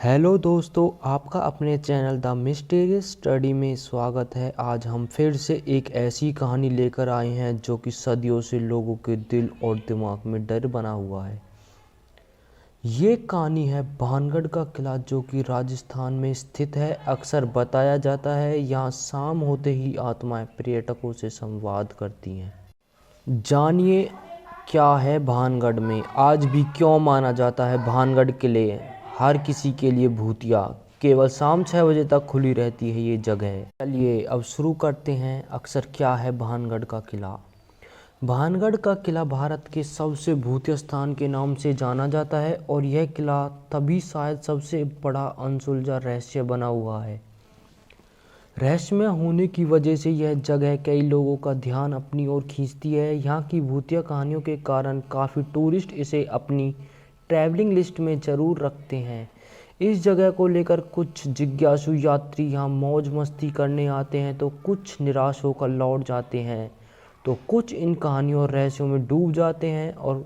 Hello दोस्तों, आपका अपने चैनल द मिस्टीरियस स्टडी में स्वागत है। आज हम फिर से एक ऐसी कहानी लेकर आए हैं जो कि सदियों से लोगों के दिल और दिमाग में डर बना हुआ है। ये कहानी है भानगढ़ का किला, जो कि राजस्थान में स्थित है। अक्सर बताया जाता है यहाँ शाम होते ही आत्माएं पर्यटकों से संवाद करती हैं। जानिए क्या है भानगढ़ में। आज भी क्यों माना जाता है भानगढ़ किले हर किसी के लिए भूतिया। केवल शाम 6 बजे तक खुली रहती है ये जगह। चलिए अब शुरू करते हैं। अक्सर क्या है भानगढ़ का किला। भानगढ़ का किला भारत के सबसे भूतिया स्थान के नाम से जाना जाता है और यह किला तभी शायद सबसे बड़ा अनसुलझा रहस्य बना हुआ है। रहस्यमय होने की वजह से यह जगह कई लोगों का ध्यान अपनी ओर खींचती है। यहाँ की भूतिया कहानियों के कारण काफ़ी टूरिस्ट इसे अपनी ट्रैवलिंग लिस्ट में ज़रूर रखते हैं। इस जगह को लेकर कुछ जिज्ञासु यात्री यहाँ मौज मस्ती करने आते हैं तो कुछ निराश होकर लौट जाते हैं, तो कुछ इन कहानियों और रहस्यों में डूब जाते हैं। और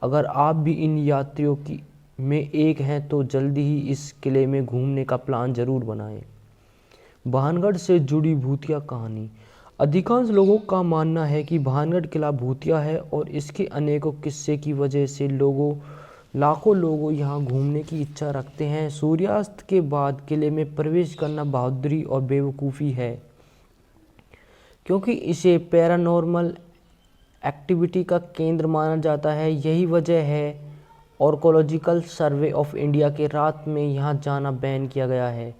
अगर आप भी इन यात्रियों की में एक हैं तो जल्दी ही इस किले में घूमने का प्लान ज़रूर बनाएं। भानगढ़ से जुड़ी भूतिया कहानी। अधिकांश लोगों का मानना है कि भानगढ़ किला भूतिया है और इसके अनेकों किस्से की वजह से लाखों लोग यहाँ घूमने की इच्छा रखते हैं। सूर्यास्त के बाद किले में प्रवेश करना बहादुरी और बेवकूफ़ी है, क्योंकि इसे पैरानॉर्मल एक्टिविटी का केंद्र माना जाता है। यही वजह है आर्कोलॉजिकल सर्वे ऑफ इंडिया के रात में यहाँ जाना बैन किया गया है।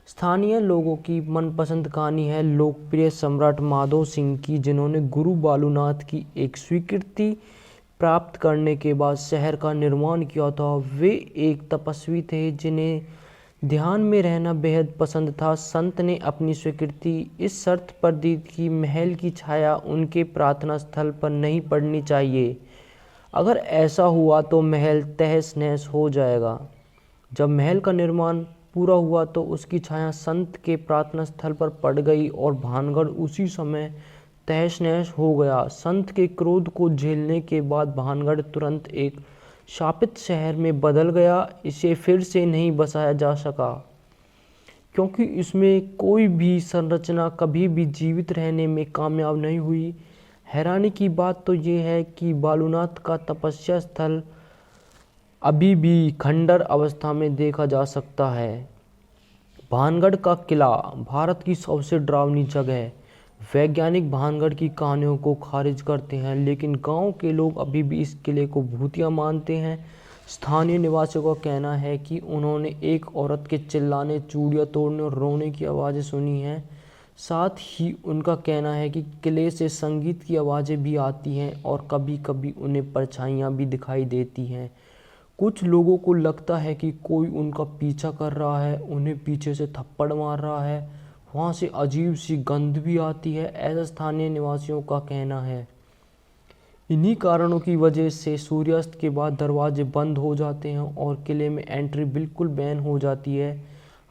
स्थानीय लोगों की मनपसंद कहानी है लोकप्रिय सम्राट माधो सिंह की, जिन्होंने गुरु बालूनाथ की एक स्वीकृति प्राप्त करने के बाद शहर का निर्माण किया था। वे एक तपस्वी थे जिन्हें ध्यान में रहना बेहद पसंद था। संत ने अपनी स्वीकृति इस शर्त पर दी कि महल की छाया उनके प्रार्थना स्थल पर नहीं पड़नी चाहिए। अगर ऐसा हुआ तो महल तहस नहस हो जाएगा। जब महल का निर्माण पूरा हुआ तो उसकी छाया संत के प्रार्थना स्थल पर पड़ गई और भानगढ़ उसी समय तहस नहस हो गया। संत के क्रोध को झेलने के बाद भानगढ़ तुरंत एक शापित शहर में बदल गया। इसे फिर से नहीं बसाया जा सका, क्योंकि इसमें कोई भी संरचना कभी भी जीवित रहने में कामयाब नहीं हुई। हैरानी की बात तो ये है कि बालूनाथ का तपस्या स्थल अभी भी खंडर अवस्था में देखा जा सकता है। भानगढ़ का किला भारत की सबसे डरावनी जगह है। वैज्ञानिक भानगढ़ की कहानियों को खारिज करते हैं, लेकिन गांव के लोग अभी भी इस किले को भूतिया मानते हैं। स्थानीय निवासियों का कहना है कि उन्होंने एक औरत के चिल्लाने, चूड़ियाँ तोड़ने और रोने की आवाज़ें सुनी हैं। साथ ही उनका कहना है कि किले से संगीत की आवाज़ें भी आती हैं और कभी कभी उन्हें परछाइयाँ भी दिखाई देती हैं। कुछ लोगों को लगता है कि कोई उनका पीछा कर रहा है, उन्हें पीछे से थप्पड़ मार रहा है। वहाँ से अजीब सी गंध भी आती है, ऐसा स्थानीय निवासियों का कहना है। इन्हीं कारणों की वजह से सूर्यास्त के बाद दरवाजे बंद हो जाते हैं और किले में एंट्री बिल्कुल बैन हो जाती है।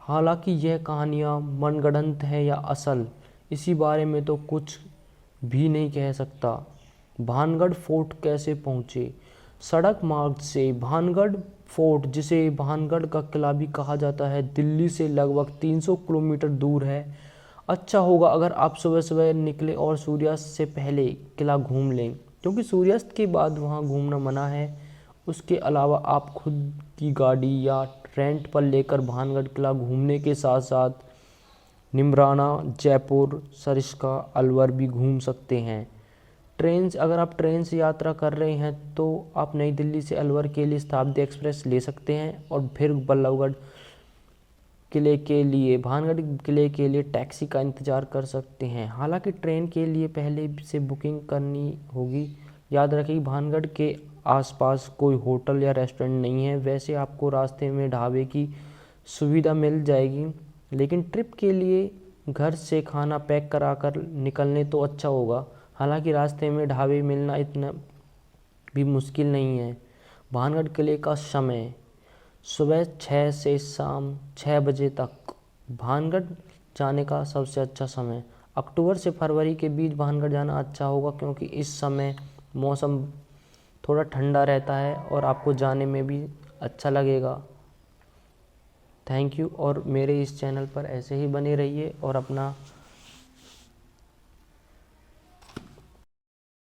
हालांकि यह कहानियाँ मनगढ़ंत है या असल, इसी बारे में तो कुछ भी नहीं कह सकता। भानगढ़ फोर्ट कैसे पहुँचे। सड़क मार्ग से भानगढ़ फोर्ट, जिसे भानगढ़ का किला भी कहा जाता है, दिल्ली से लगभग 300 किलोमीटर दूर है। अच्छा होगा अगर आप सुबह सुबह निकले और सूर्यास्त से पहले किला घूम लें, क्योंकि सूर्यास्त के बाद वहाँ घूमना मना है। उसके अलावा आप खुद की गाड़ी या रेंट पर लेकर भानगढ़ किला घूमने के साथ साथ निमराना, जयपुर, सरिस्का, अलवर भी घूम सकते हैं। अगर आप ट्रेन से यात्रा कर रहे हैं तो आप नई दिल्ली से अलवर के लिए शताब्दी एक्सप्रेस ले सकते हैं और फिर बल्लभगढ़ किले के लिए, भानगढ़ किले के लिए टैक्सी का इंतज़ार कर सकते हैं। हालांकि ट्रेन के लिए पहले से बुकिंग करनी होगी। याद रखें कि भानगढ़ के आसपास कोई होटल या रेस्टोरेंट नहीं है। वैसे आपको रास्ते में ढाबे की सुविधा मिल जाएगी, लेकिन ट्रिप के लिए घर से खाना पैक करा कर निकलने तो अच्छा होगा। हालांकि रास्ते में ढाबे मिलना इतना भी मुश्किल नहीं है। भानगढ़ किले का समय सुबह 6 से शाम 6 बजे तक भानगढ़ जाने का सबसे अच्छा समय। अक्टूबर से फरवरी के बीच भानगढ़ जाना अच्छा होगा, क्योंकि इस समय मौसम थोड़ा ठंडा रहता है और आपको जाने में भी अच्छा लगेगा। Thank you. और मेरे इस चैनल पर ऐसे ही बने रहिए और अपना